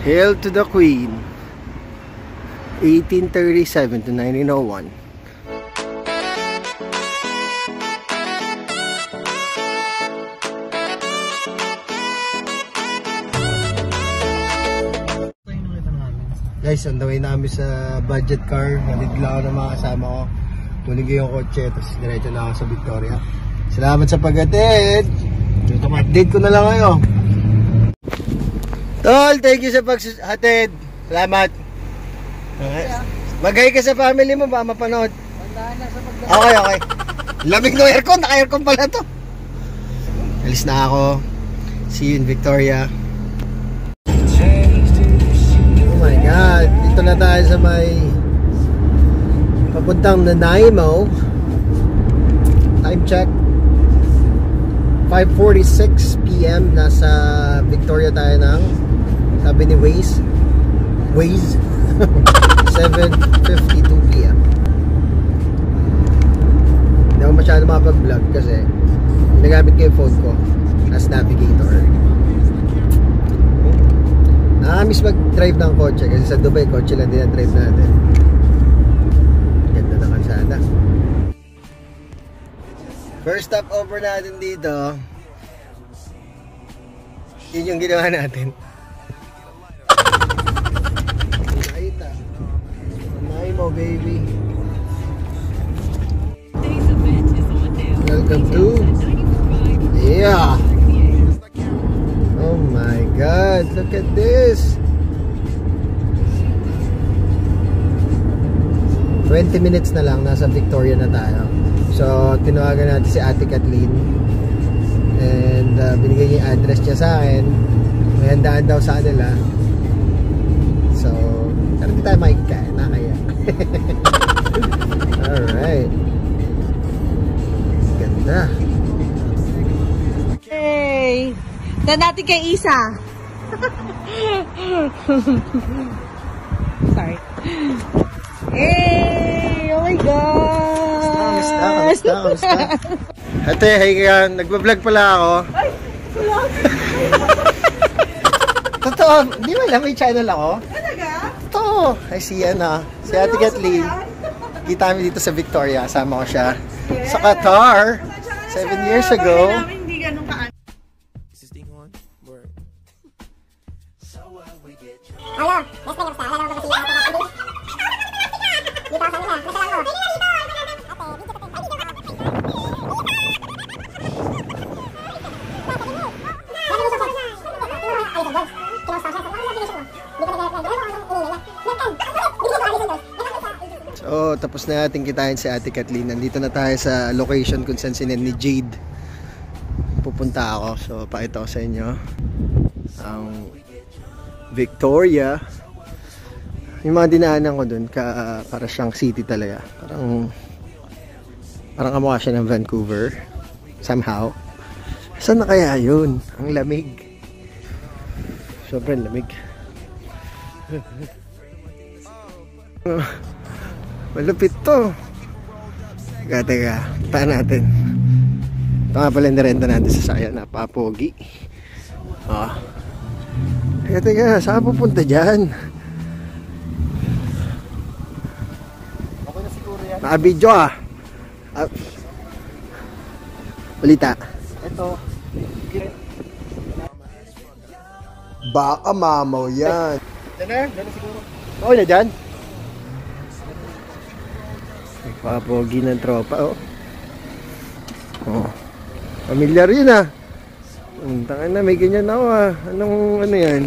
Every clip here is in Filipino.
Hail to the Queen. 1837 to 1901. Guys, on the way namin sa budget car. Naligla ako ng mga kasama ko. Kunin ko yung kotse, tapos diretso na ako sa Victoria. Salamat sa pag-attend. Update ko na lang kayo. Tol, thank you sa pag-attend. Salamat. Mag-hi ka sa family mo, ba mapanood? Okay, okay. Lamig ng aircon, naka-aircon pala to. Alis na ako. See you in Victoria. Oh my God, dito na tayo sa may papuntang Nanaimo. Time check 5:46 PM. Nasa Victoria tayo ng, sabi ni Waze 7:52 PM. Hindi ako masyado makapag-vlog kasi ginagamit ko yung phone ko as navigator. Nakamiss mag-drive ng kotse kasi sa Dubai, kotse lang din ang drive natin. Ganda naman sana. First stop over natin dito. Yun yung ginawa natin. Nakita. Nanaimo, baby. Welcome to... Yeah! Oh my God, look at this. 20 minutes na lang, nasa Victoria na tayo. So, tinawagan natin si Ate Kathleen. And binigay niya yung address niya sa akin. May handaan daw sa kanila. So, pero hindi tayo makikikain, nakaya. Alright. Ganda. Hey! Dan natin kay Isa. Sorry. Hey! Oh my God! Kamusta? Ate, hey ka, nagbablog pala ako. Ay! Vlog! Totoo, di ba lang may channel ako? Talaga? Totoo. Ay siya na. Si Ate Kathleen. Kita kami dito sa Victoria. Kasama ko siya sa Qatar 7 years ago. Hindi ganun kaan. Halo, best friend kamusta? Alam mo ba si Ate Kathleen? Dito ako sa nila. Masala ko. So, tapos na natin kitain si Ate Kathleen. Nandito na tayo sa location kung saan sinend ni Jade. Pupunta ako. So, pakita ko sa inyo ang Victoria. Yung mga dinaanan ko dun, para siyang city talaga. Parang kamukha siya ng Vancouver. Somehow. Saan na kaya yun? Ang lamig. Sobrang lamig. Malupit to. Teka, taan natin. Ito nga pala yung narenta natin sa saya. Napapogi. Teka, saan pupunta dyan? Ako na siguro yan. Naka-video balita. Ito. Baka mamaw yan. Dyan siguro. Okay na dyan? Papogi ng tropa, Familiar yun Tangin na, may ganyan ako Anong ano yan?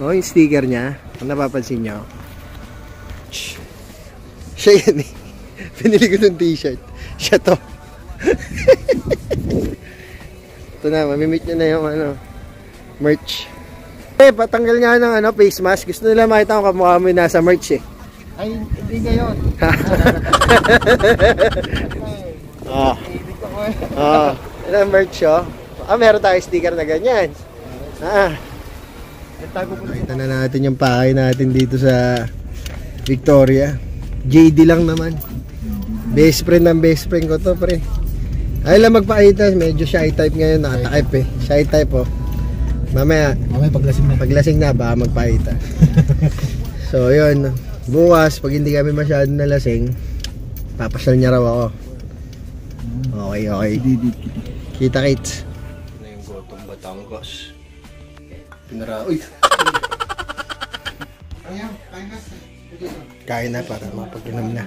Yung sticker niya. Kung napapansin nyo. Siya yan Pinili ko ng t-shirt. Siya to. Ito na, mamimit nyo na yung merch. Patanggal nga ng face mask. Gusto nila makita ko kamukha mo yung nasa merch Ay, hindi ngayon. Ilang merch meron tayo sticker na ganyan. Nakita na natin yung pakay natin dito sa Victoria. JD lang naman. Best friend ng best friend ko to, pre. Ay lang magpakita, medyo shy type ngayon, nakatakip Shy type Mamaya paglasing na. paglasing na, baka magpaita. So, yun. Bukas, pag hindi kami masyado nalasing, papasyal niya raw ako. Okay. Kita-kits. Ano yung gotong Batangas? Pinara... Uy! Kain na para mapag-inom na.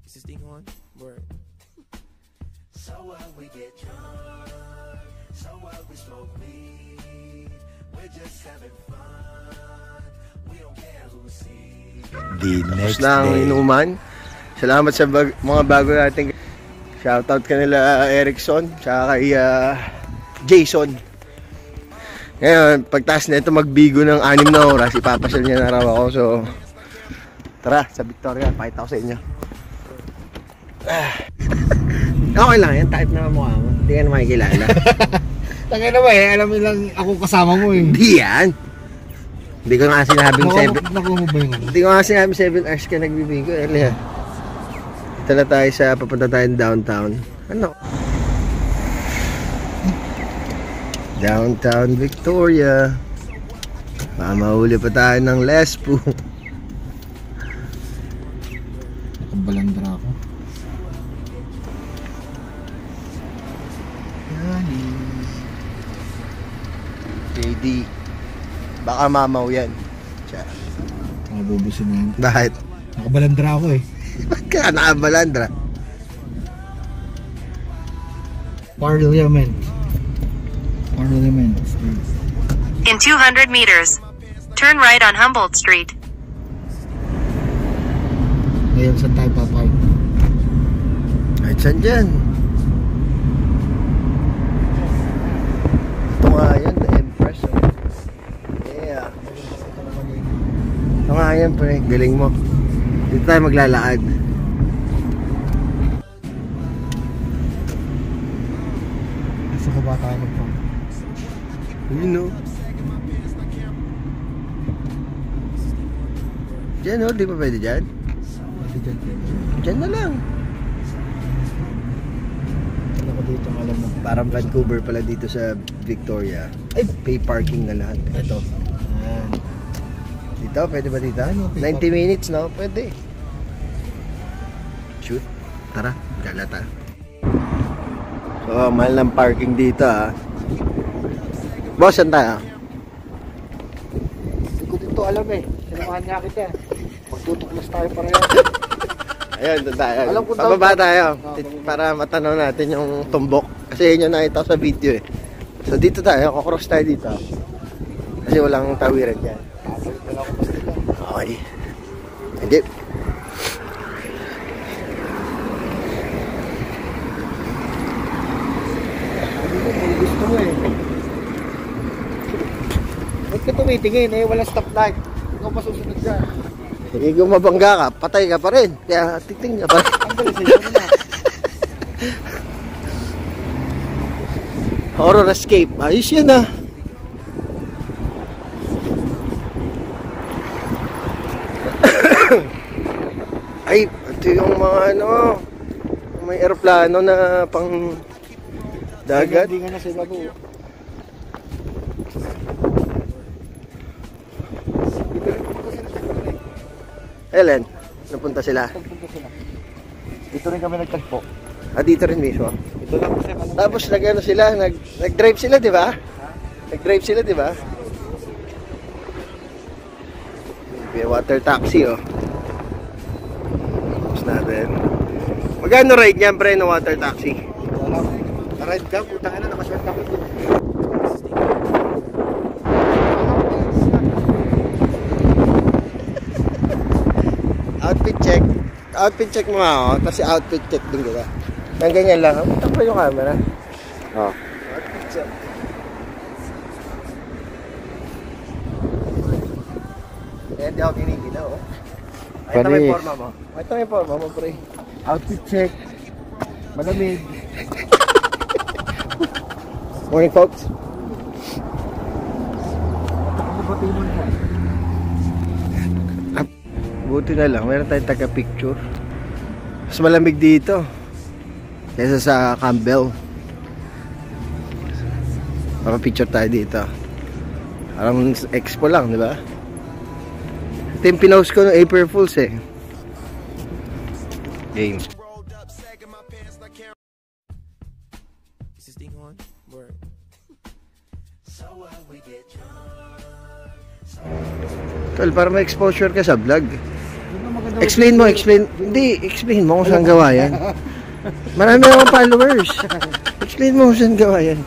Is this thing on? Word. So what we get drunk, so what we smoke weed, we're just having fun, we don't care who sees. The next day. Inuman. Salamat sa mga bago natin. Shoutout kanila Erickson, tsaka kay Jason. Ngayon, pagtaas na ito magbigo ng 6 na oras, ipapasyal niya na raw ako. So, tara, sa Victoria, pakita ko sa inyo. Okay lang yan, type na mukha mo. Hindi ka na makikilala. Tangin na ba alam mo lang ako kasama mo eh. Hindi yan. Hindi ko nga sinabing 7. Nakuha mo ba yung ano? Hindi ko nga sinabing 7 hours ka nagbibigo. Earlier. Tala tayo sa papunta tayong downtown. Ano? Downtown Victoria. Mamahuli pa tayo ng Lespo. Nakabalandra ako. JD. Baka mamaw yan. Siya. Nakabubusin na yan. Bakit? Nakabalandra ako eh. Bakit ka nakabalandra? Parliament. In 200 meters, turn right on Humboldt Street. Ngayon saan tayo papark? Ay, saan dyan? Ito nga yan, the Empress. Yeah. Ito nga yan, pre. Galing mo. Dito tayo maglalakad. Gusto ko ba tayo magpark? Yun o. Diyan o, di ba pwede dyan? Diyan na lang. Ano ko dito, alam mo? Parang Vancouver pala dito sa Victoria. Ay, pay parking na lahat. Ito. Ayan. Dito, pwede ba dito? Ano, 90 minutes, no? Pwede. Shoot. Tara, galata. So, mahal ng parking dito, ha. Boss, saan tayo? Hindi ko dito alam eh. Sinamahan niya kita eh. Magtutuklas tayo pareho. Ayun, doon tayo. Alam ko Pababa daw- tayo. Ah, Para matanaw natin yung tumbok. Kasi yun yung nakita ko sa video eh. So, dito tayo. Kukross tayo dito. Kasi walang tawiran dyan. Okay. Hindi. Gusto mo eh. Ba't ka tumitingin eh? Walang stoplight. Ikaw pa susunod dyan. Hindi kung mabangga ka, patay ka pa rin. Kaya titing ka pa rin. Ang bilis eh. Ano na? Horror escape. Ayos yan ah. Ay, ito yung mga ano, may aeroplano na pang dagat. Hindi nga na sila po. Ellen, napunta sila. Dito rin kami nagtagpo. Ah, dito rin mismo. Ito lang kasi ano. Tapos nag-ano sila, nag-drive sila, di ba? Nag-drive sila, di ba? May water taxi, oh. Tapos natin. Magkano ride niyan, pre, ng water taxi? Wala. Ride ka, putang ina, nakaswerte ako dito. Outfit check. Outfit check mo nga ako. Tapos outfit check din kita. Nang ganyan lang. Punta pa yung camera. Oh. Outfit check. Kaya di ako kinigina, oh. Ito may forma mo. Ito may forma mo, pre. Outfit check. Malamig. Morning, folks. Buti na lang, meron tayong taga-picture. Mas malamig dito kaysa sa Campbell. Mapapicture tayo dito. Parang expo lang, di ba? Ito yung pinost ko ng April Fools eh. Game. Is this thing on? Word. Tol, para may exposure ka sa vlog. Explain mo. Hindi, explain mo kung saan gawa yan. Marami akong followers. Explain mo kung saan gawa yan.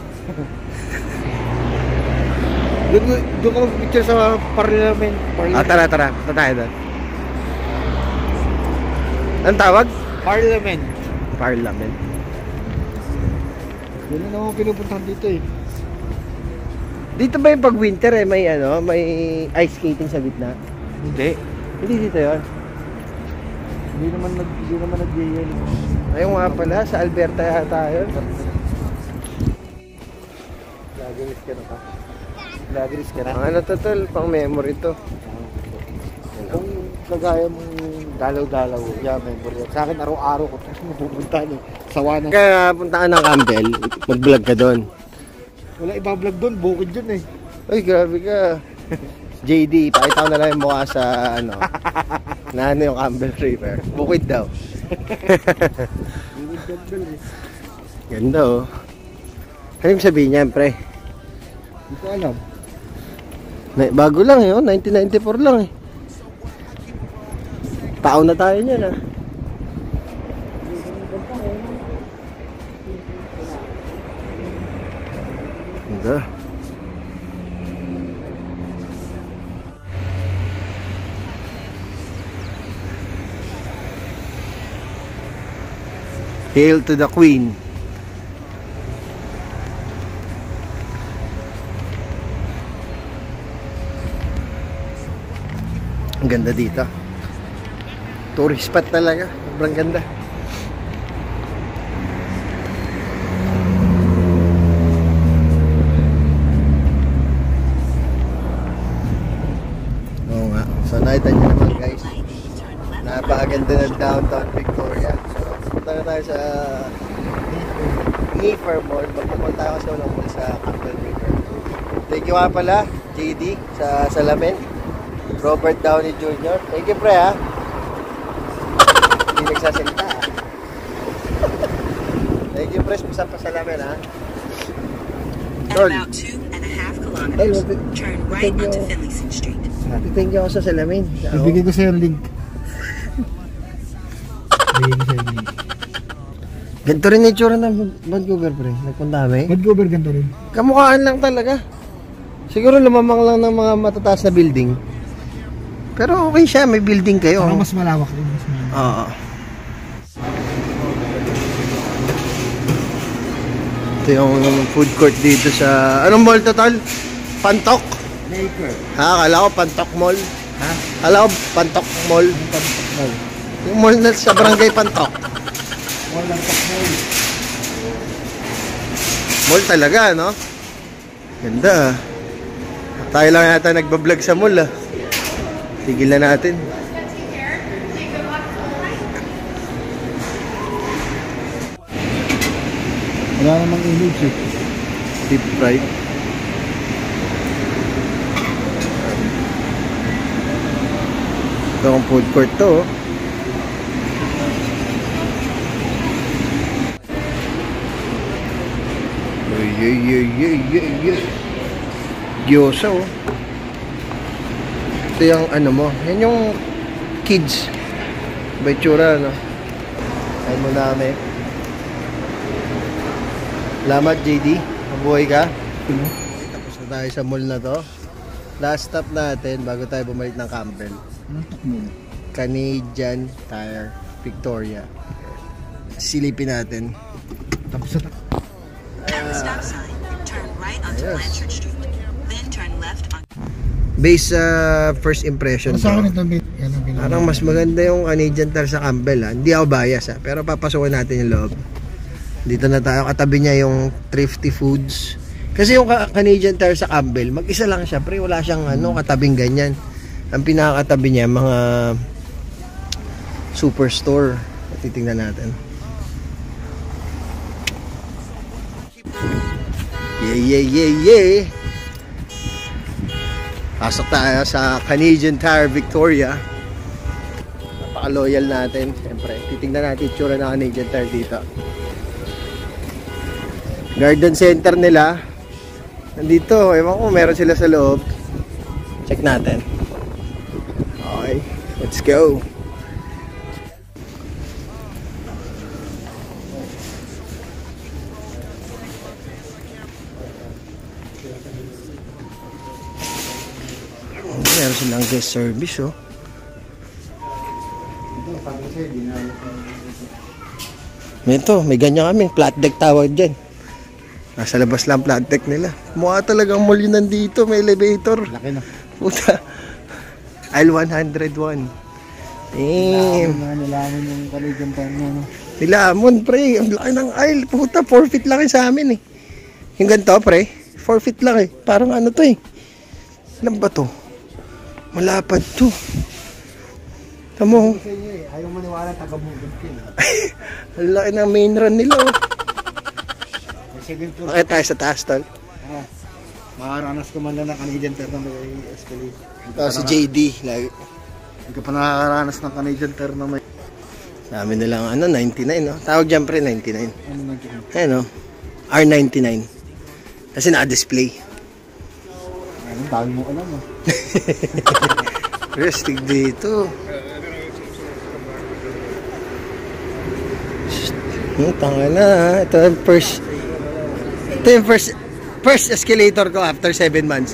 Doon ko picture sa parliament. Tara. Punta tayo doon. Anong tawag? Parliament. Parliament. Yun na naman pinupuntahan dito eh. Dito ba yung pag winter eh, may ice skating sa gitna? Hindi. Hindi dito yun. Hindi naman nag-jail. Ayun nga pala, sa Alberta yata yun. Lagris ka na. Ang ano to tol, pang memory to. Kung kagaya mong dalaw-dalaw, memory. Sa akin araw-araw ko pupuntahan eh. Sawa na. Kaya puntaan ng Campbell, mag-vlog ka doon. Wala ibang vlog doon, bukid yun eh. Ay, grabe ka. JD, pakita ko na lang yung mukha sa na yung Campbell River. Bukid daw. Ganda oh. Ano yung sabihin niya, pre? Hindi ko alam. Bago lang eh, 1994 lang eh. Tao na tayo niyan ah. Ganda. Hail to the Queen. Ang ganda dito. Tourist spot talaga. Sobrang ganda. Oo nga. So nakita nyo naman guys. Napakaganda ng downtown Victoria. So punta na tayo sa Nefer Mall. Pagpupunta tayo kasi walang mall sa Campbell River. Thank you nga pala JD sa salamin. Robert Downey Jr. Thank you pre ha. Hindi nagsasalita ha. Thank you pre sa pasalamin ha. At about 2.5 kilometers, turn right onto Finlayson Street. Thank you ako sa salamin. Ibigay ko sa yung link. Ibigay ko sa yung link. Ganito rin yung itsura ng Vancouver pre. Nagpunta kami. Vancouver ganito rin. Kamukhaan lang talaga. Siguro lumamang lang ng mga matataas na building. Pero okay siya, may building kayo. Parang mas malawak din. Oo. Ito yung food court dito sa... Anong mall to tol? Pantok? Maker. Ha? Akala ko Pantok Mall. Ha? Akala ko Pantok Mall. Pantok Mall. Yung mall na sa barangay Pantok. Mall lang Mall. Mall talaga, no? Ganda ah. Tayo lang yata nagbablog sa mall ah. Tigil na natin. Wala namang image eh. Deep fried. Ito ang food court to oh. Gyoza oh. Ito yung ano mo. Yan yung kids. Bitsura no. Kain mo namin. Salamat JD. Mabuhay ka. Tapos na tayo sa mall na to. Last stop natin bago tayo bumalik ng Campbell. Canadian Tire Victoria. Silipin natin. Tapos na. Stop sign. Turn right onto Blanchard Street. Then turn left on... Based sa first impression Sa akin ko, ito, yan ang pinaka. parang mas maganda yung Canadian Tire sa Campbell ha. Hindi ako bias ha. Pero papasukin natin yung loob. Dito na tayo. Katabi niya yung Thrifty Foods. Kasi yung Canadian Tire sa Campbell, mag-isa lang siya, pre. Wala siyang katabing ganyan. Ang pinakakatabi niya, mga superstore. Titingnan natin. Yeah. Pasok tayo sa Canadian Tire Victoria. Napaka-loyal natin. Siyempre, titingnan natin yung tsura ng Canadian Tire dito. Garden center nila. Nandito, ewan ko, meron sila sa loob. Check natin. Okay, let's go. Meron silang guest service, oh. Ito, may ganyan kami. Flat deck tawag dyan. Nasa labas lang flat deck nila. Mukha talagang mall yun nandito. May elevator. Laki na. Puta. Aisle 101. Nilamon yung Canadian Tire mo, no? Nilamon, pre. Ang laki ng aisle. Puta, 4 feet lang sa amin, eh. Yung ganito, pre. 4 feet lang, eh. Parang ano to, eh. Alam ba to? Malapad to. Tamo. Ayaw maniwala, taga-movement yun. Ang laki ng main run nila, oh. Sige, Bakit tayo sa taas, tol? makaranas ko man lang ng Canadian Tire na may escalate. Ito si JD. Lagi. Hindi ka pa nakakaranas ng Canadian Tire na may... Sabi nilang 99, no? Tawag dyan, pre, 99. Ano na dyan? Ayan, no? R99. Kasi naka-display. Ano, dami mo alam, ah. Restig dito. Tanga na. Ito yung first escalator ko after 7 months.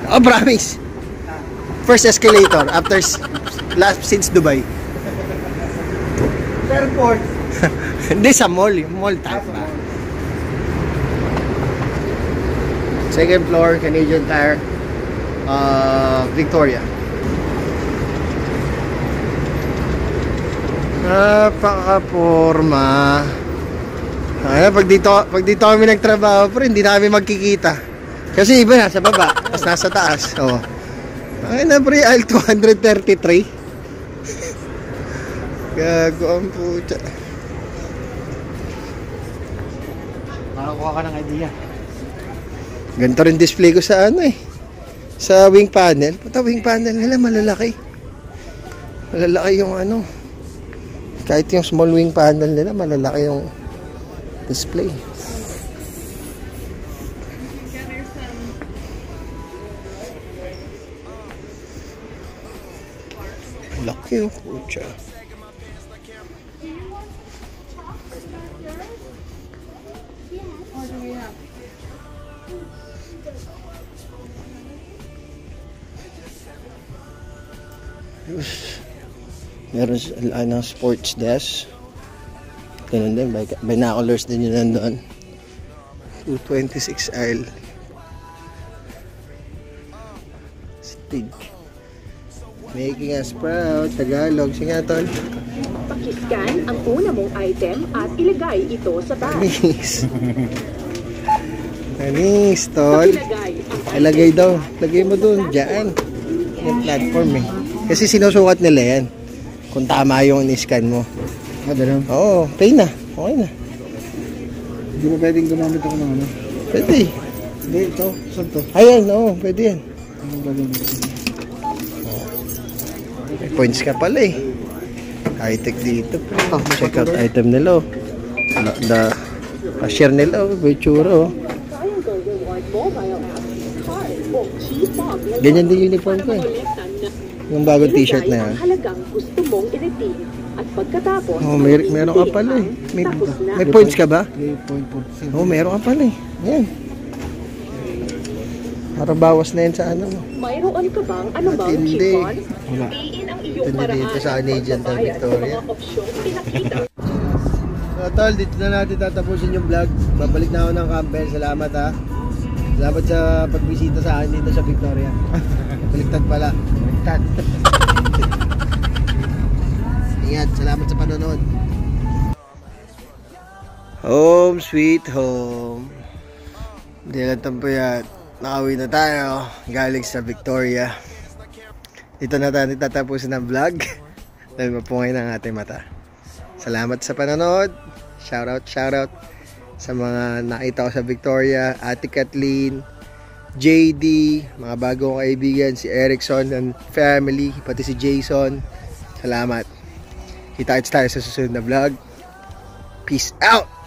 Oh, promise. First escalator after since Dubai. Airport. Hindi sa mall, mall type ba. Second floor, Canadian Tire, Victoria. Napaka-forma. Pag dito kami nagtrabaho, pero hindi na kami magkikita. Kasi iba nasa baba, tapos nasa taas. Oh. Ay na, pre, aisle 233. Gago ang puta. Nakakuha ka ng idea. Ganito rin display ko sa sa wing panel. Puta, wing panel nila malalaki. Malalaki yung kahit yung small wing panel nila, malalaki yung display. Laki yung pucha. Meron sports desk. Ganun din, binoculars din yun nandun. 226 aisle. Stig. Making us proud. Tagalog. Sige nga, tol. Pakiscan ang una mong item at ilagay ito sa bag. Anis. Anis, tol. Ilagay daw. Lagay mo dun. Diyan. Yung platform, eh. Kasi sinusukat nila yan. Kung tama yung in-scan mo. Ganun? Oo, pay na. Okay na. Hindi mo pwedeng gumamit ako ng ano? Pwede. Hindi, ito. Saan to? Ayan, oo, pwede yan. Anong gagawin dito? May points ka pala, eh. High-tech dito. Check out item nila, oh. Share nila, oh. Bitsura, oh. Ganyan din uniform ko, eh. Yung bagong t-shirt na yan. Gusto mong i-redeem at pagkatapos Oh, meron ka pala, eh. May points ka ba? May point po. Oh, meron ka pala, eh. Ayan. Para bawas na yan sa mo. Mayroon ka bang anumang Matindi. coupon? Wala. Piliin ang iyong Ito paraan dito sa Canadian Tire pagbabayad sa Victoria. mga opsyong pinakita. So, tol, dito na natin tatapusin yung vlog. Babalik na ako ng Campbell. Salamat, ha. Salamat sa pagbisita sa akin dito sa Victoria. Baliktad pala. Baliktad. Ingat. Salamat sa panonood. Home sweet home. Hindi lang tampuyat. Nakauwi na tayo. Galing sa Victoria. Dito na tayo tatapusin ng vlog. Dahil mapungay na ang ating mata. Salamat sa panonood. Shoutout sa mga nakita ko sa Victoria. Ate Kathleen, JD, mga bagong kaibigan, si Erickson and family, pati si Jason. Salamat. Kita-kits tayo sa susunod na vlog. Peace out!